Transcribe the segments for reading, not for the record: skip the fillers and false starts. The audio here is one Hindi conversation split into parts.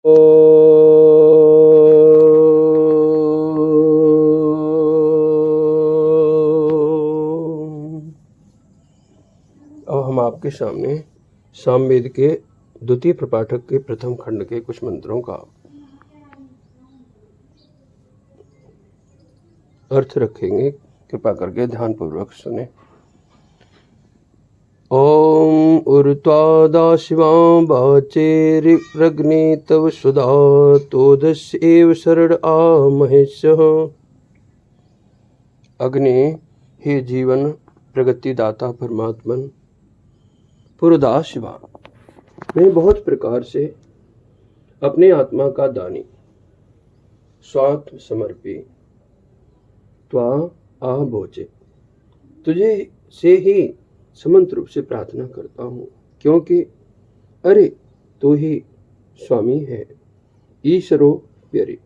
अब हम आपके सामने सामवेद के द्वितीय प्रपाठक के प्रथम खंड के कुछ मंत्रों का अर्थ रखेंगे। कृपा करके ध्यानपूर्वक सुने। ओम ऊर्ध्वादाशिवां वाचेरिप्रग्ने तव सुधा तोदस्येव शरण आ महेशः। अग्नि, हे जीवन प्रगति दाता परमात्मन, पुरदा शिवा, मैं बहुत प्रकार से अपने आत्मा का दानी स्वात्म समर्पी त्वा आ भोजे, तुझे से ही समंत रूप से प्रार्थना करता हूँ, क्योंकि अरे तू ही स्वामी है, ईश्वरो प्यरि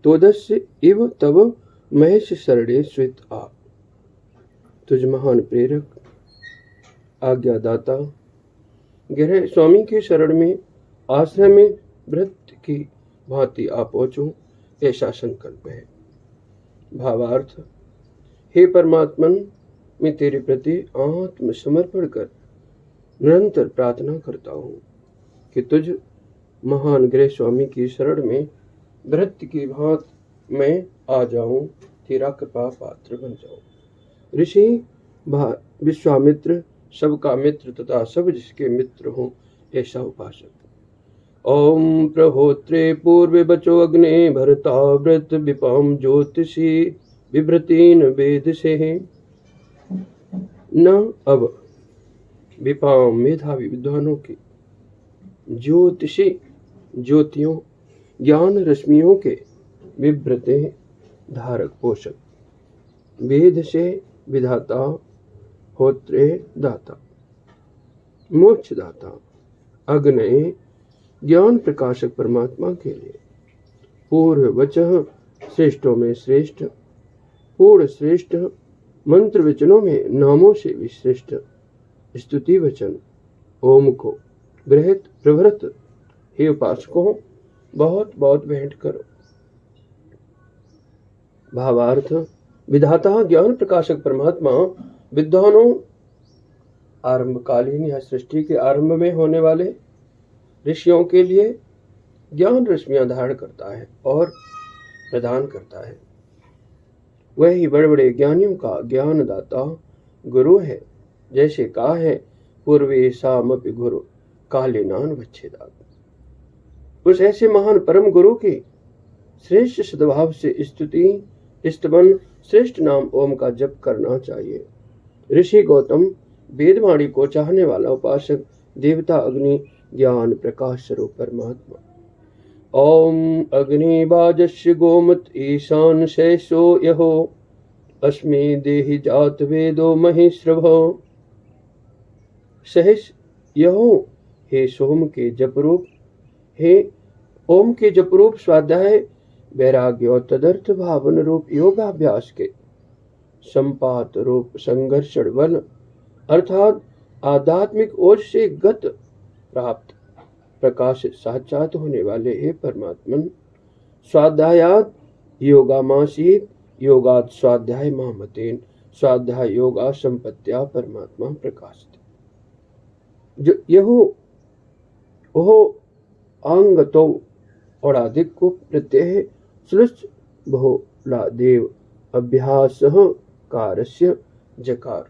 तोदस्य इव तव महेश शरणे स्वित आ। तुझ महान प्रेरक आज्ञादाता गहरे स्वामी के शरण में आश्रय में भृत्य की भांति आ पहुंचूं, ऐसा संकल्प है। भावार्थ, हे परमात्मन, मैं तेरे प्रति आत्मसमर्पण कर निरंतर प्रार्थना करता हूँ कि तुझ महान गृह स्वामी की शरण में भृत्य की भांति मैं आ जाऊं, तेरा कृपा पात्र बन जाऊं। ऋषि विश्वामित्र सबका मित्र तथा सब जिसके मित्र हों, ऐसा उपासक। ओम प्रहोत्रे पूर्व बचो अग्ने भरता व्रत विपाम ज्योतिषी विभ्रतीन वेद से न। अब विपाम मेधावी विद्वानों की, ज्योतिषी ज्योतियों ज्ञान रश्मियों के, विभ्रते धारक पोषक, वेद से विधाता, होत्रे दाता, मोक्ष दाता, अग्नि ज्ञान प्रकाशक परमात्मा के लिए, पूर्व वचः श्रेष्ठों में श्रेष्ठ, पूर्ण श्रेष्ठ, मंत्र वचनों में नामों से विश्रेष्ठ, स्तुति वचन ओम को बृहत प्रभृत, हे उपासकों बहुत बहुत भेंट करो। भावार्थ, विधाता ज्ञान प्रकाशक परमात्मा विद्वानों आरंभकालीन या सृष्टि के आरंभ में होने वाले ऋषियों के लिए ज्ञान रश्मियां धारण करता है और प्रदान करता है। वह ही बड़े बड़े ज्ञानियों का ज्ञानदाता गुरु है, जैसे कहा है पूर्वे सामपि गुरु कालेनान वच्छेदात्। उस ऐसे महान परम गुरु की श्रेष्ठ सद्भाव से स्तुति स्तवन श्रेष्ठ नाम ओम का जप करना चाहिए। ऋषि गौतम वेदवाणी को चाहने वाला उपासक देवता अग्नि ज्ञान प्रकाश स्वरूप परमात्मा। ओम अग्नि बाजस्य गोमत ईशान शेषो यहो अस्मि देहि जात वेदो महेश्रभो। सहस यहो, हे सोम के जपरूप, हे ओम के जपरूप स्वाध्याय वैराग्य और तदर्थ भावन रूप योगाभ्यास के संपात रूप संघर्षण बल अर्थात आध्यात्मिक ओज से गत प्राप्त प्रकाश साक्षात होने वाले हे परमात्मन, स्वाध्यायात योगामासीत योगात स्वाध्याय मामतेन स्वाध्याय योगा संपत्त्या परमात्मा प्रकाशित। जो यहो ओहो अंगतो और आदिक को प्रत्यय श्लुष्ट बहुला देव अभ्यास कारस्य जकार।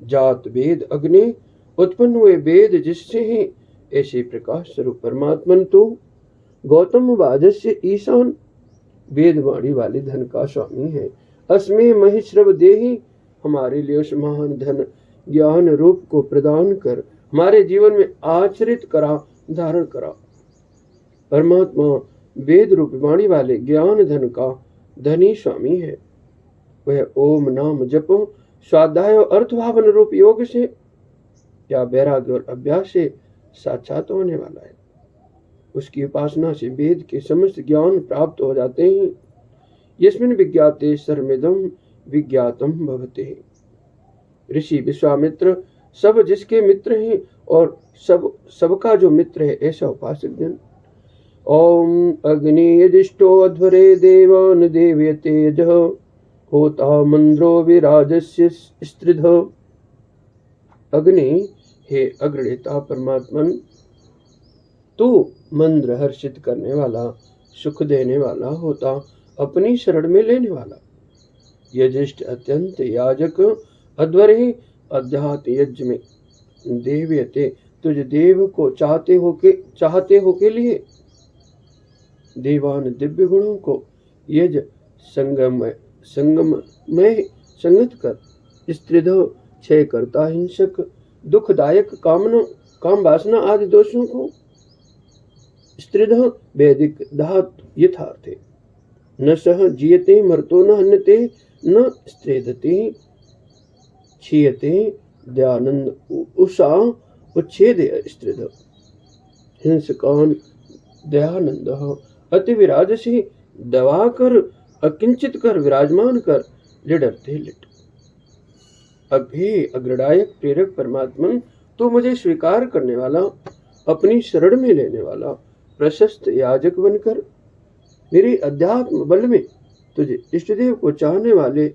जात वेद अग्नि उत्पन्न हुए वेद जिससे ही ऐसे प्रकाश स्वरूप परमात्मन तो गौतम वाजस्य ईशान वेदवाणी वाले धन का स्वामी है। अस्मे महेश्रव देहि, हमारे लिए उस महान धन ज्ञान रूप को प्रदान कर हमारे जीवन में आचरित करा, धारण करा। परमात्मा वेद रूप वाणी वाले ज्ञान धन का धनी स्वामी है। वह ओम नाम जपो स्वाध्याय और अर्थभावन रूप योग से या वैराग्य और अभ्यास से साक्षात होने वाला है। उसकी उपासना से वेद के समस्त ज्ञान प्राप्त हो जाते हैं। यस्मिन् विज्ञाते सर्वमिदं विज्ञातम भवते। ऋषि विश्वामित्र सब जिसके मित्र हैं और सबका जो मित्र है ऐसा उपासक जन। ओम अग्नि यदिष्टो अध्वरे देवान देव्यते यजः होता मंद्रो विराजस्य स्त्रिध। अग्नि, हे अग्रणेता परमात्मन, तू मंद्र हर्षित करने वाला, सुख देने वाला होता, अपनी शरण में लेने वाला। यजिष्ठ अत्यंत याजक अध्वरे अध्यात्म यज्ञ में देव्यते, तुझ देव को चाहते हो के लिए देवान दिव्य गुणों को यज संगम में संगत कर, स्त्रिध क्षय करता हिंसक दुखदायक काम वासना आदि दोषों को, स्त्रिध वैदिक धातु यथार्थे, न सह जीयते मर्तो न हन्यते न स्त्रेदते क्षीयते दयानंद उषा उच्छेद स्त्रिध हिंसकान दयानंद अति विराजसी दवा कर अकिंचित कर विराजमान कर लिडरते लिट। अभे अग्रदायक प्रेरक परमात्मन, तू मुझे स्वीकार करने वाला, अपनी शरण में लेने वाला, प्रशस्त याजक बनकर मेरे अध्यात्म बल में तुझे इष्टदेव को चाहने वाले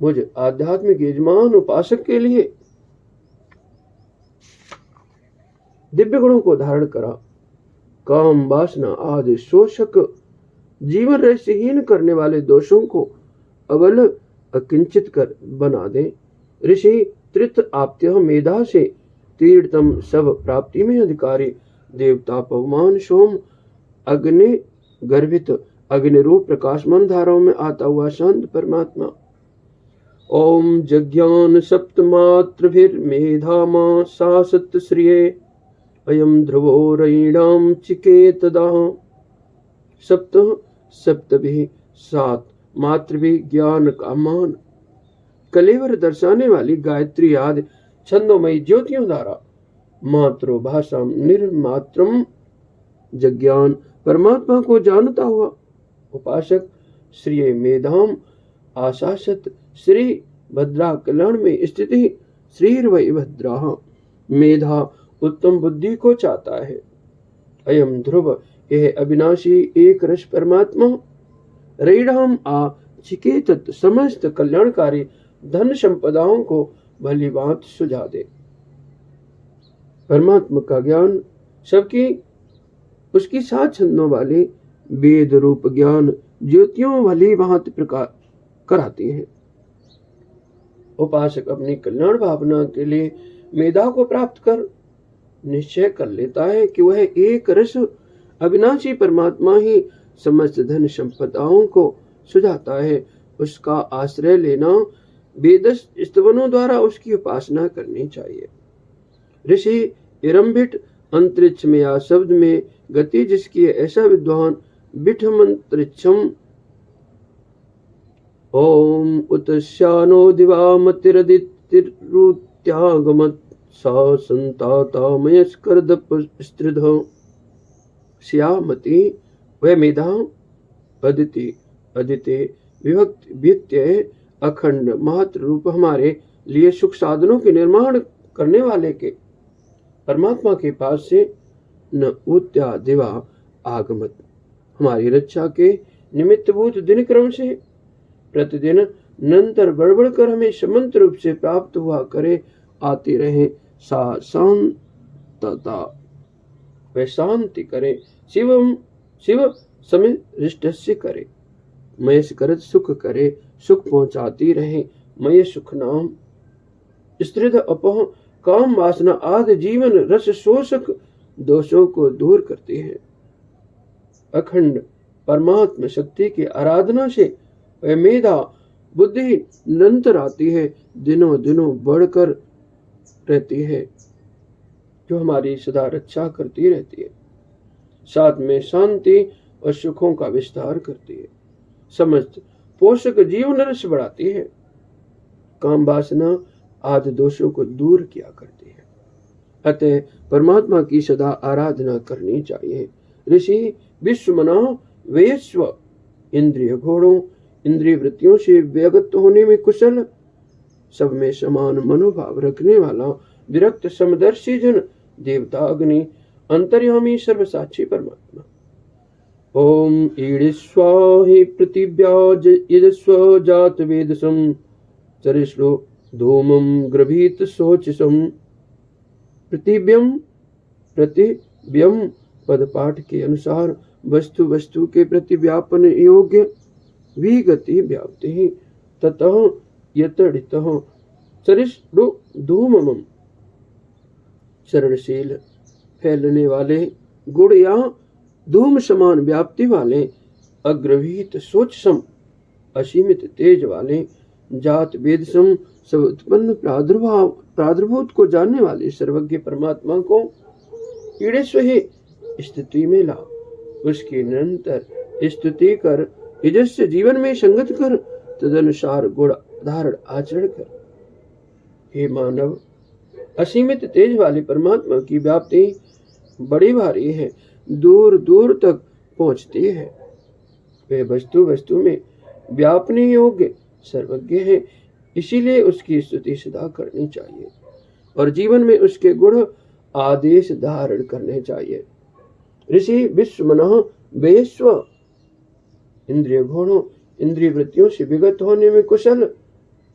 मुझे आध्यात्मिक यजमान उपासक के लिए दिव्य गुणों को धारण करा, काम वासना आदि शोषक जीवन रहस्यहीन करने वाले दोषों को अबल अकिंचित कर बना दे। ऋषि त्रित आप्त्य मेधा से तीर्थम सब प्राप्ति में अधिकारी देवता पवमान सोम अग्नि गर्भित अग्नि रूप प्रकाशमान धाराओं में आता हुआ शांत परमात्मा। ओम जज्ञान सप्तमात्रभिर्मेधामा सासत श्रिये अयम ध्रुवो रयीणाम चिकेतदा। सप्तभिः सात मातृभिः ज्ञान कामान, कलेवर दर्शाने वाली गायत्री आदि छंदोमयी ज्योतियों द्वारा मातृभाषा निर्मात्रम जज्ञान परमात्मा को जानता हुआ उपासक श्री मेधाम आशासत श्री भद्रा कल्याण में स्थिति श्रीर्वै भद्रा मेधा उत्तम बुद्धि को चाहता है। अयम ध्रुव, यह अविनाशी एक रस परमात्मा रईणाम आ चिकेतत समस्त कल्याणकारी धन संपदाओं को भली बात सुझा दे। परमात्मा का ज्ञान सबकी उसकी सात छंदों वाली वेद रूप ज्ञान ज्योतियों भली भांति प्रकार कराती है। उपासक अपनी कल्याण भावना के लिए मेधा को प्राप्त कर निश्चय कर लेता है कि वह एक रस अविनाशी परमात्मा ही समस्त धन संपदाओं को सुझाता है। उसका आश्रय लेना, वेद स्तवनों द्वारा उसकी उपासना करनी चाहिए। ऋषि इरम्भिट अंतरिक्ष में या शब्द में गति जिसकी है ऐसा विद्वान बिठमंतरिक्षम ओम उत्स्यानो दिवामतिरदितिरुत्यागमत् सा संतातामयस्कर्दप स्त्रिध। श्यामती वह मेधा अदिति अदिति विभक्त व्यत्यय अखंड महत्व रूप हमारे लिए सुख साधनों के निर्माण करने वाले के परमात्मा के पास से न उत्या दिवा आगमत, हमारी रक्षा के निमित्तभूत दिन क्रम से प्रतिदिन निरंतर बढ़ कर हमें समंत रूप से प्राप्त हुआ करे आती रहे। सा शांतता वह शांति करे, शिव समिष्टस्य करे, मयस करत सुख करे, सुख पहुंचाती रहे, मय सुख नाम। स्त्रिध अपह काम वासना आदि जीवन रस शोषक दोषों को दूर करती है। अखंड परमात्मा शक्ति की आराधना से वह मेधा बुद्धि निरंतर आती है, दिनों दिनों बढ़कर रहती है, जो हमारी सदा रक्षा करती रहती है, साथ में शांति और सुखों का विस्तार करती है, समस्त पोषक जीवन रस बढ़ाती है, काम वासना आदि दोषों को दूर किया करती है। अतः परमात्मा की सदा आराधना करनी चाहिए। ऋषि विश्वमना वेश्व इंद्रिय घोड़ों इंद्रिय वृत्तियों से व्यगत होने में कुशल, सब में समान मनोभाव रखने वाला विरक्त समदर्शी जन देवता अग्नि अंतर्यामी सर्वसाक्षी परमात्मा। ओम ईडिस्वाहि पृथिव्या यजस्व जात वेदसम चरिश्लो धूमं गृभीत शोचिसम। प्रतिव्यम पद पाठ के अनुसार वस्तु के प्रति व्यापन योग्य विगति व्याप्ति ततः यतड़ितः चरिश्लो धूमम चरणशील फैलने वाले गुण या धूम समान व्याप्ति वाले अग्रभीत सोच सम असीमित तेज वाले जात वेद सम सब उत्पन्न प्रादुर्भूत को जानने वाले सर्वज्ञ परमात्मा को ईड़ेश्व ही स्थिति में ला, उसकी निरंतर स्तुति कर, यजस्य जीवन में संगत कर, तदनुसार गुण धारण आचरण कर। हे मानव, असीमित तेज वाले परमात्मा की व्याप्ति बड़ी भारी है, दूर दूर तक पहुंचती है। वे वस्तु में व्यापने योग्य सर्वज्ञ है, इसीलिए उसकी स्तुति सदा करनी चाहिए और जीवन में उसके गुण आदेश धारण करने चाहिए। ऋषि विश्वमनः वेश्व इंद्रिय घोड़ों इंद्रिय वृत्तियों से विगत होने में कुशल,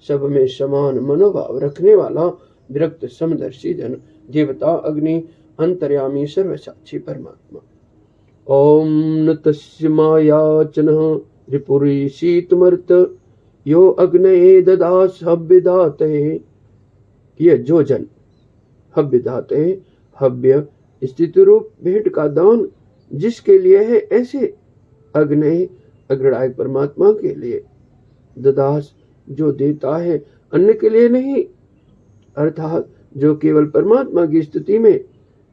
सब में समान मनोभाव रखने वाला विरक्त समदर्शी जन, देवता अग्नि अंतर्यामी सर्वसाक्षी परमात्मा। ओम न तस्य मायाचनः रिपुरी शीतमर्त यो अग्नये ददास हव्यदातये। ये जो जन हव्यदातये हव्य स्थिति रूप भेंट का दान जिसके लिए है, ऐसे अग्नये अग्रणाय परमात्मा के लिए, ददास जो देता है अन्य के लिए नहीं, अर्थात जो केवल परमात्मा की स्तुति में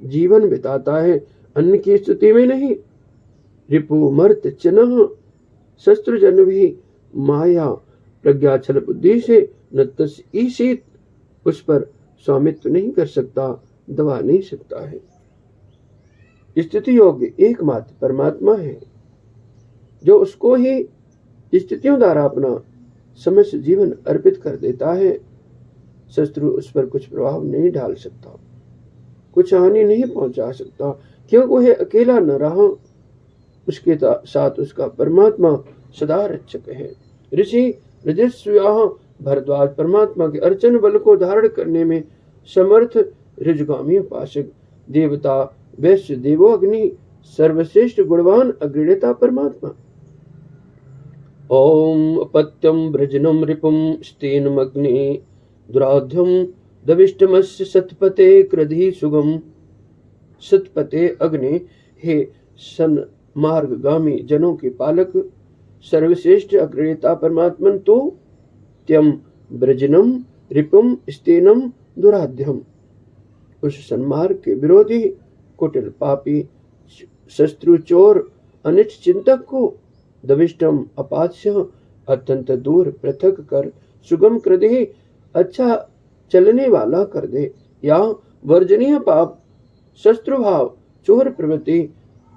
जीवन बिताता है, अन्य की स्तुति में नहीं। रिपु मर्त चिन्ह शस्त्रजन भी माया प्रज्ञाचल बुद्धि से न तस्ईसित उस पर स्वामित्व नहीं कर सकता, दबा नहीं सकता है। स्थिति योग्य एकमात्र परमात्मा है जो उसको ही स्थितियों द्वारा अपना समस्त जीवन अर्पित कर देता है। शत्रु उस पर कुछ प्रभाव नहीं डाल सकता, कुछ हानि नहीं पहुंचा सकता, क्योंकि वह अकेला न रहा, उसके साथ उसका परमात्मा सदा रक्षक है। ऋषि रजस्व्याह भरद्वाज परमात्मा के अर्चन बल को धारण करने में समर्थ ऋजगामी उपासक, देवता वैश्य देवो अग्नि सर्वश्रेष्ठ गुणवान अग्रणीता परमात्मा। ओम अपत्यम वृजनम रिपुम स्तेनमग्नि दुराध्यम दविष्टमस्य सतपते क्रोधी सुगम। सतपते अग्नि, हे सन मार्गगामी जनों के पालक सर्वश्रेष्ठ अग्रणीता परमात्मन तो त्यम ब्रजनम रिपुम स्तेनम दुराध्यम, उस सन्मार्ग के विरोधी कुटिल पापी शत्रु चोर अनिष्ट चिंतक को दविष्टम अपास्य अत्यंत दूर पृथक कर, सुगम कर दे अच्छा चलने वाला कर दे, या वर्जनीय पाप शत्रु भाव चोर प्रवृत्ति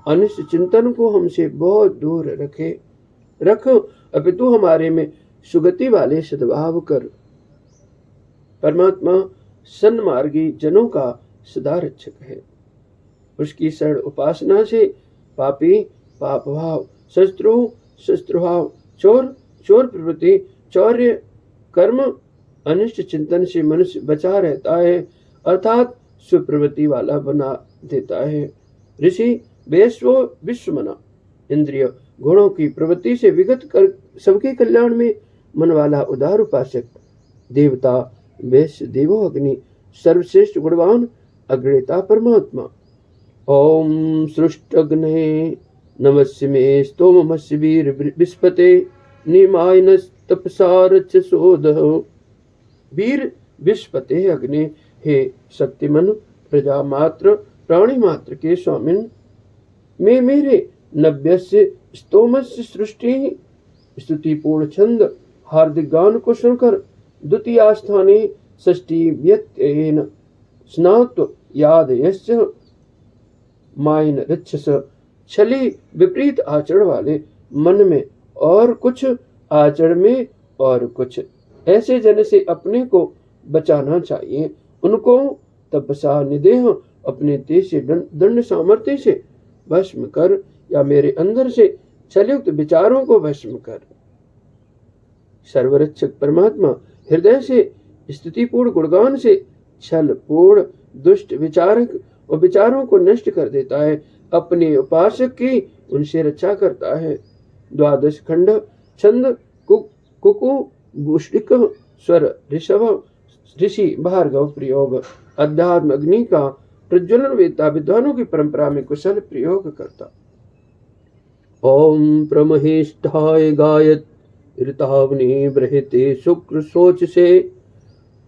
अनिष्ट चिंतन को हमसे बहुत दूर रख, अपितु हमारे में सुगति वाले सद्भाव कर। परमात्मा सन्मार्गी जनों का सदा रक्षक है, उसकी शरण उपासना से पापी पाप भाव, शत्रु भाव, चोर प्रवृत्ति, चौर्य कर्म अनिष्ट चिंतन से मनुष्य बचा रहता है, अर्थात सुप्रवृत्ति वाला बना देता है। ऋषि वैश्व विश्वमना इंद्रिय गुणों की प्रवृत्ति से विगत कर सबके कल्याण में मन वाला उदार उपासक, देवता वैश्य देवो अग्नि सर्वश्रेष्ठ गुणवान अग्रणीता परमात्मा। ओम सृष्टग्ने नमस्य मे स्तोमस्य वीर विस्पते निमायन तपसार चोदह। वीर विस्पते अग्नि, हे शक्तिमन प्रजा मात्र प्राणी मात्र के स्वामिन, में मेरे नव्यस्य स्तोमस्य सृष्टि स्तुतिपूर्ण छंद हार्दिक गान को सुनकर द्वितीय स्थाने षष्ठी व्यत्ययेन स्नात्व यादयस्य मायन रक्षस। छली विपरीत आचरण वाले मन में और कुछ आचरण में और कुछ, ऐसे जन से अपने को बचाना चाहिए। उनको तपसा निदेह अपने तेज से दंड सामर्थ्य से भस्म कर, या मेरे अंदर से छलयुक्त विचारों को भस्म कर। सर्वरक्षक परमात्मा हृदय से स्तुतिपूर्ण गुणगान से छल पूर्ण दुष्ट विचारक और विचारों को नष्ट कर देता है। अपने उपासक की उनसे रक्षा करता है। द्वादश खंड छंद कुकु भूषिक स्वर ऋषभ ऋषि भार्गव प्रयोग। अध्यात्म अग्नि का प्रज्वलन वेता विद्वानों की परंपरा में कुशल प्रयोग करता। ओम प्रमहेष्ठाय गायत ऋताग्नि बृहते शुक्र सोच से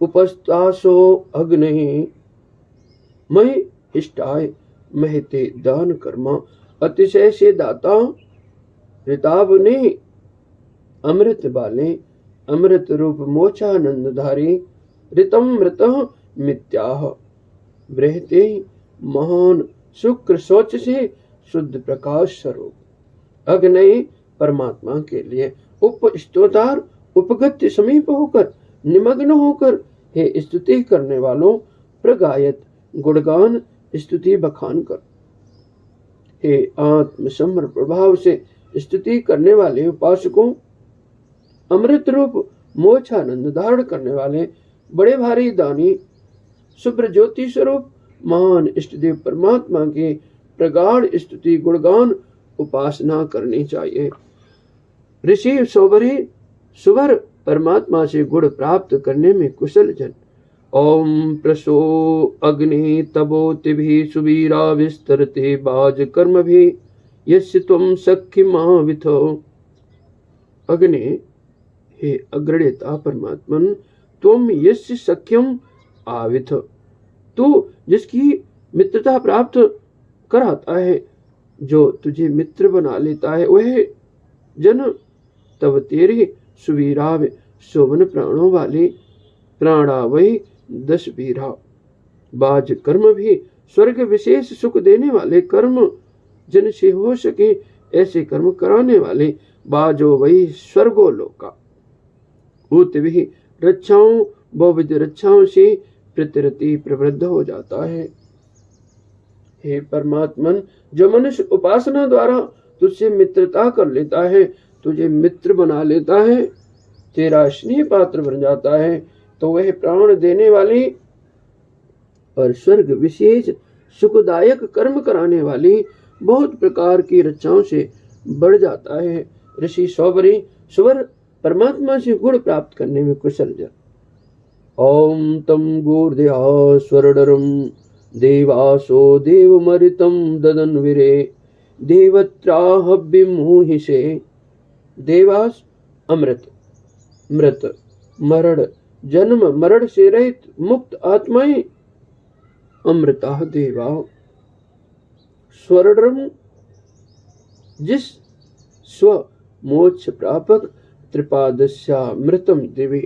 उपस्तासो अग्नि महि इष्टाय महते दान कर्मा अतिशय से दाता ऋताग्नि अमृत बाले अमृत रूप मोचानंदधारी ऋतम मृत मित्याह बृहते महान शुक्र सोच से शुद्ध प्रकाश स्वरूप अग्नि परमात्मा के लिए उपस्तोतार उपगत्य समीप होकर निमग्न होकर हे स्तुति करने वालों प्रगायत गुणगान स्तुति बखान कर। हे आत्मसमर्पण प्रभाव से स्तुति करने वाले उपासकों, अमृत रूप मोक्षानंद धारण करने वाले बड़े भारी दानी शुभ्र ज्योति स्वरूप महान इष्टदेव परमात्मा के प्रगाढ़ स्तुति गुणगान उपासना करनी चाहिए। ऋषि सुवर परमात्मा से गुण प्राप्त करने में कुशल जन। ओम प्रसो अग्नि तबोतिभिः सुवीरा विस्तरते बाज कर्म भी यस्य त्वं सख्यमाविथो। अग्नि हे अग्रणीता परमात्मन त्वं यस्य सख्यम आविथ, तू जिसकी मित्रता प्राप्त कराता है, जो तुझे मित्र बना लेता है, वह जन तब तेरे सुवीराव शोभन प्राणों वाले प्राणावय 10 वीरा बाज कर्म भी स्वर्ग विशेष सुख देने वाले कर्म जन से हो सके ऐसे कर्म कराने वाले बाजो वही स्वर्गो लोका उत भी रक्षाओं बहुविध रक्षाओं से प्रतिरति प्रवृद्ध हो जाता है। हे परमात्मन, जो मनुष्य उपासना द्वारा तुझसे मित्रता कर लेता है, तुझे मित्र बना लेता है, तेरा स्नेह पात्र बन जाता है, तो वह प्राण देने वाली और स्वर्ग विशेष सुखदायक कर्म कराने वाली बहुत प्रकार की रचनाओं से बढ़ जाता है। ऋषि सुवर परमात्मा से गुण प्राप्त करने में कुशल जन। ओम तम गूर्ध्या स्वरडरम देवासो देवमरितम ददन्विरे देवत्राहव्यमूहिषे। देवास अमृत मृत मरण जन्म मरण से रहित मुक्त आत्माएं अमृता देवा। स्वर्णम जिस स्व मोक्ष प्रापक त्रिपादस्यामृतम दिवे।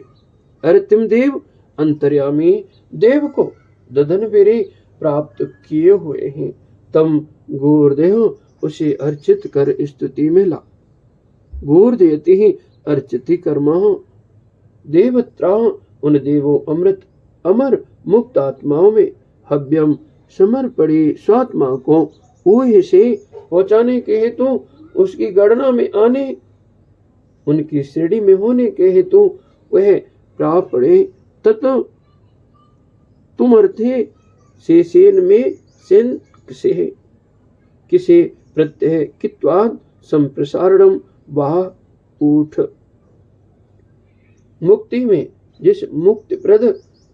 अर्तिम देव अंतर्यामी देव को ददन वीरे प्राप्त किए हुए हैं। तम गूर्देह उसे अर्चित कर स्तुति में ला। गूर्दयति ही अर्चिति कर्मा देवत्रा उन देवों अमृत अमर मुक्त आत्माओं में हव्यम समर्पणी स्वात्मा को ऊह से पहुंचाने के हेतु उसकी गणना में आने उनकी श्रेणी में होने के हेतु वह प्रापणे तत् तुम अर्थे से सेन में सेन से किसे प्रत्यय कित्वाद संप्रसारणम वाह ऊठ। मुक्ति में जिस मुक्ति प्रद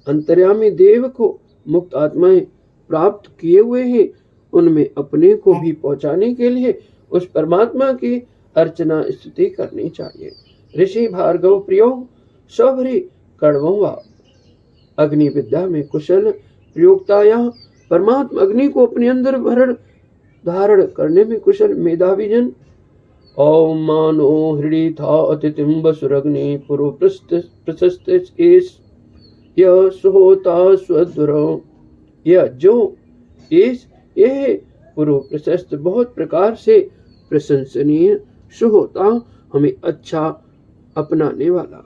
अंतर्यामी देव को मुक्त आत्माएं प्राप्त किए हुए हैं, उनमें अपने को भी पहुंचाने के लिए उस परमात्मा की अर्चना स्तुति करनी चाहिए। ऋषि भार्गव प्रयोग सौभरी कड़वा अग्नि विद्या में कुशल प्रयोक्ता या परमात्मा अग्नि को अपने अंदर भरण धारण करने में कुशल मेधावी जन। ओम मानो हृदय था अतिथिम बसुरग्नि पुरु प्रशस्त यह सुहोता स्वद्रो। यह जो इस यह पुरु प्रशस्त बहुत प्रकार से प्रशंसनीय सुहोता हमें अच्छा अपनाने वाला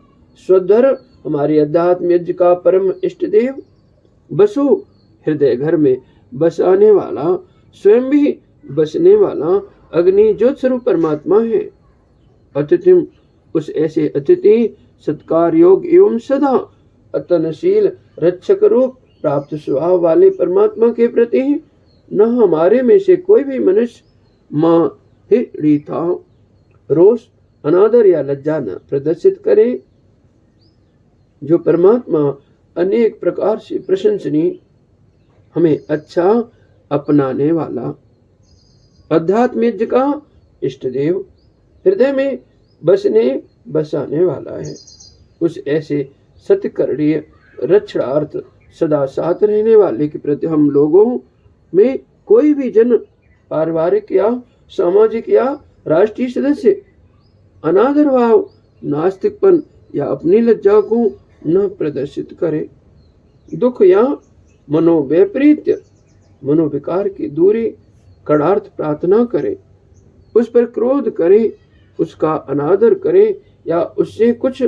स्वधर हमारे अध्यात्म यज्ञ का परम इष्ट देव बसु हृदय घर में बसाने वाला, स्वयं भी बसने वाला अग्नि ज्योत स्वरूप परमात्मा है। अतिथिम, उस ऐसे अतिथि सत्कार योग एवं सदा अतनशील रक्षक रूप प्राप्त स्वभाव वाले परमात्मा के प्रति न हमारे में से कोई भी मनुष्य माहिरीता, रोष, अनादर या लज्जा न प्रदर्शित करे। जो परमात्मा अनेक प्रकार से प्रशंसनीय, हमें अच्छा अपनाने वाला, अध्यात्म का इष्ट देव, हृदय में बसाने वाला है, उस ऐसे सत्कर्णीय रक्षणार्थ सदा साथ रहने वाले के प्रति हम लोगों में कोई भी जन, पारिवारिक या सामाजिक या राष्ट्रीय सदस्य अनादर भाव, नास्तिकपन या अपनी लज्जा को न प्रदर्शित करे। दुख या मनोवैपरीत्य, मनोविकार की दूरी, कड़ार्थ प्रार्थना करे, उस पर क्रोध करे, उसका अनादर करे या उससे कुछ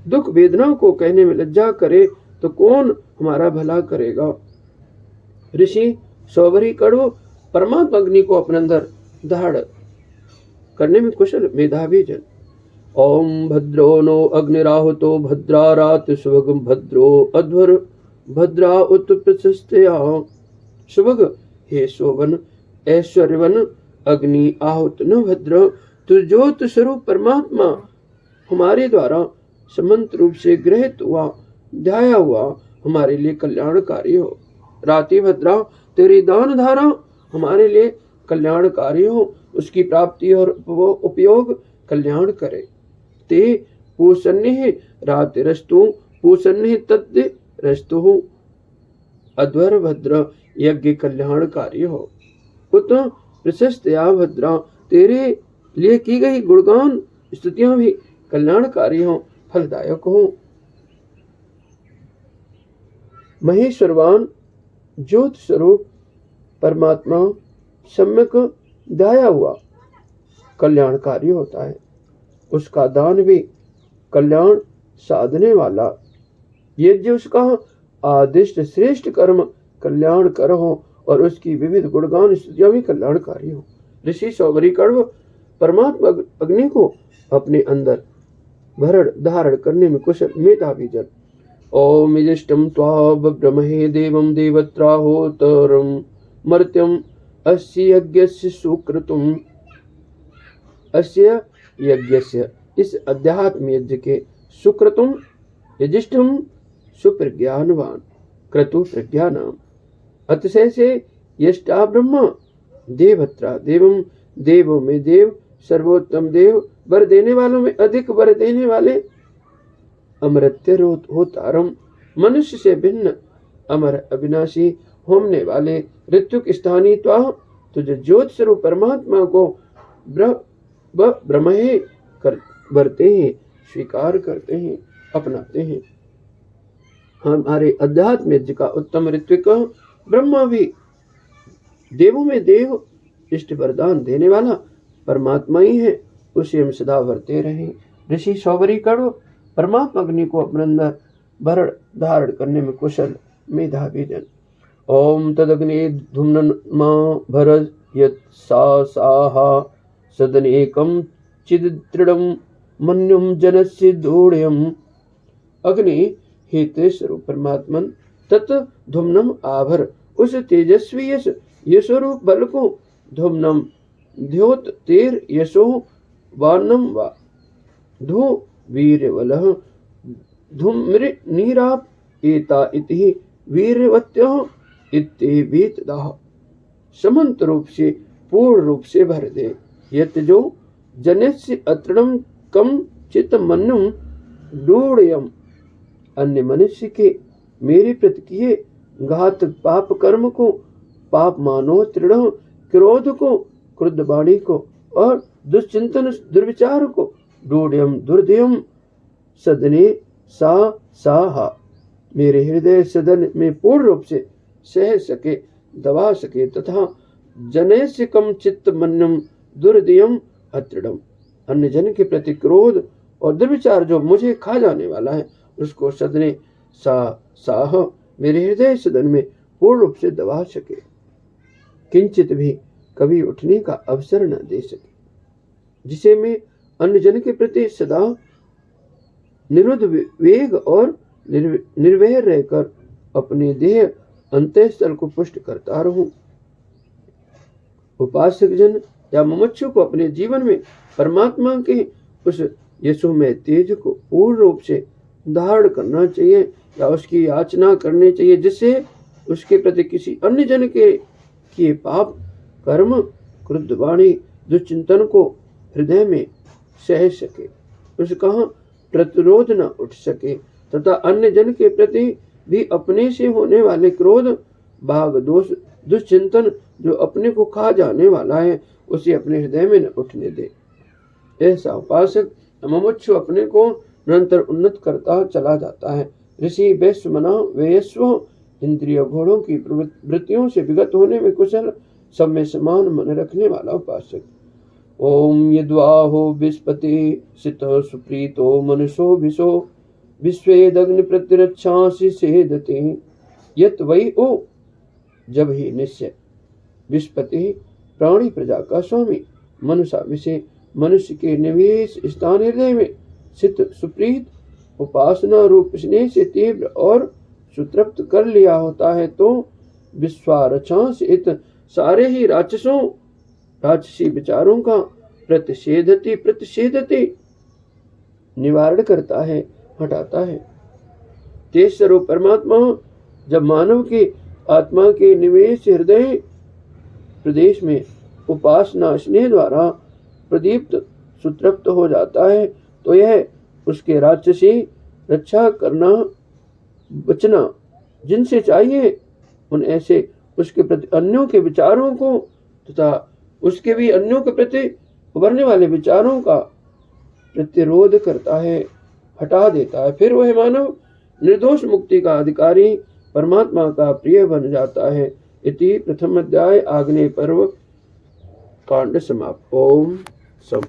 दुख वेदना को कहने में लज्जा करे तो कौन हमारा भला करेगा। ऋषि सौबरी कड़व परमात्मा अग्नि को अपने अंदर धारण करने में कुशल मेधावी जन। ओम भद्रो नो अग्निराहुतो भद्रा रात सुभग भद्रो अध्वर भद्रा उत प्रशस्तया। सुभग, हे शोभन ऐश्वर्यवन अग्नि आहुत न भद्र, तो ज्योत स्वरूप परमात्मा हमारे द्वारा समंत रूप से ग्रहित हुआ, ध्याया हुआ हमारे लिए कल्याणकारी हो। राति भद्रा, तेरी दान धारा हमारे लिए कल्याणकारी हो, उसकी प्राप्ति और उपयोग कल्याण करे। ते पूषण्य राति रस्तु पूषण्य तद्य रस्तु, अध्वर भद्र यज्ञ कल्याणकारी हो। उत प्रशस्तया भद्रा, तेरे लिए की गई गुणगान स्तुतियां भी कल्याणकारी हो, फलदायक हो। महेश्वरवान ज्योत स्वरूप परमात्मा सम्यक दाया हुआ कल्याणकारी होता है, उसका दान भी कल्याण साधने वाला, यज्ञ उसका आदिष्ट श्रेष्ठ कर्म कल्याण कर हो और उसकी विविध गुणगान स्तुतियां भी कल्याणकारी हो। ऋषि सौबरी कड़व परमात्मा अग्नि को अपने अंदर भरण धारण करने में कुशल मेधावी जन। ओम यजिष्ठम त्वा ब्रह्महे देवम देवत्राहोतरम मर्त्यम अस्य यज्ञस्य सुकृतुम। अस्य यज्ञस्य, इस अध्यात्म यज्ञ के सुकृतुम यजिष्ठम सुप्रज्ञानवान, क्रतु प्रज्ञा नाम, अतिशय से यष्टा ब्रह्मा, देवत्रा देवम, देवों में देव, सर्वोत्तम देव, वर देने वालों में अधिक वर देने वाले, अमृत्य होतारम, मनुष्य से भिन्न अमर अविनाशी होने वाले, ऋत्विक स्थानीय त्वा, तुझे ज्योत स्वरूप परमात्मा को ब्रह्महे करते हैं, स्वीकार करते हैं, अपनाते हैं। हमारे अध्यात्म यज्ञ का उत्तम ऋत्विक ब्रह्मा भी, देवों में देव, इष्ट वरदान देने वाला परमात्मा ही है, उसे हम सदा वर्ते रहें। ऋषि सौबरी कड़व परमात्मा अग्नि को अपने अंदर भरण धारण करने में कुशल मेधावी जन। ओम तदग्नि धूम्नमा भरज यत् सा साहा सदनेकम चिदृढ़म मन्युम जनस्य दूढ़यम। अग्नि हे स्वरूप परमात्मन तत् धूम्नम आभर, उस तेजस्वी यशोरूप बल को धूम्नम द्योत तेर यशो वानम वा धू वीरवलः धूम्र नीराप एता इति वीरवत्यः इत्येवेतदाह। समंत रूप से पूर्ण रूप से भर दे, यत जो जनस्य अतृणम कम चित मन्युम डूढ़यम। अन्य मनुष्य के मेरे प्रति किए घात पाप कर्म को पाप मानो, तृण क्रोध को, क्रुद्ध वाणी को और दुश्चिंतन दुर्विचार को, डूढ़यम दुर्दयम सदने सा साहा, मेरे हृदय सदन में पूर्ण रूप से सह सके, दबा सके, तथा जनस्य कम चित्त मन्यम दुर्दयम अतृणम, अन्य जन के प्रति क्रोध और दुर्विचार जो मुझे खा जाने वाला है, उसको सदने सा साह, मेरे हृदय सदन में पूर्ण रूप से दबा सके, किंचित भी कभी उठने का अवसर न दे सके, जिसे मैं अन्य जन के प्रति सदा निरुद्ध वेग और निर्भय रहकर अपने देह अंतःस्थल को पुष्ट करता रहूं। उपासक जन या मुमुक्षु को अपने जीवन में परमात्मा के उस यशोमय तेज को पूर्ण रूप से धारण करना चाहिए या उसकी याचना करनी चाहिए, जिससे उसके प्रति किसी अन्य जन के किए पाप कर्म क्रुद्ध वाणी दुश्चिंतन को हृदय में सह सके, उसका प्रतिरोध न उठ सके तथा अन्य जन के प्रति भी अपने से होने वाले क्रोध भाग दोष दुश्चिंतन जो अपने को खा जाने वाला है उसे अपने हृदय में न उठने दे। ऐसा उपासक मुमुक्षु अपने को निरंतर उन्नत करता चला जाता है। ऋषि वैश्वमना वेयस्व इंद्रिय घोड़ों की वृत्तियों से विगत होने में कुशल, सब में समान मन रखने वाला उपासक। ओम यद्वाहो विस्पति सित सुप्रीतो मनुषो विशो विश्वेदग्नि प्रतिरक्षांसि सेदते यत वै ओ। जब ही निश्चय विस्पति प्राणी प्रजा का स्वामी मनुष्य विषय मनुष्य के निवेश स्थान हृदय में सित सुप्रीत उपासना रूप स्नेह से तीव्र और सुतृप्त कर लिया होता है, तो विश्वारक्षांस इत सारे ही राक्षसी विचारों का प्रतिषेधते निवारण करता है, हटाता है। तेज स्वरूप परमात्मा जब मानव की आत्मा के निवेश हृदय प्रदेश में उपासना स्नेह द्वारा प्रदीप्त सुतृप्त हो जाता है, तो यह उसके राक्षसी रक्षा करना बचना जिनसे चाहिए उन ऐसे उसके प्रति अन्यों के विचारों को तथा उसके भी अन्यों के प्रति उभरने वाले विचारों का प्रतिरोध करता है, हटा देता है। फिर वह मानव निर्दोष मुक्ति का अधिकारी परमात्मा का प्रिय बन जाता है। इति प्रथम अध्याय आग्नेय पर्व कांड समाप्त। ओम सम।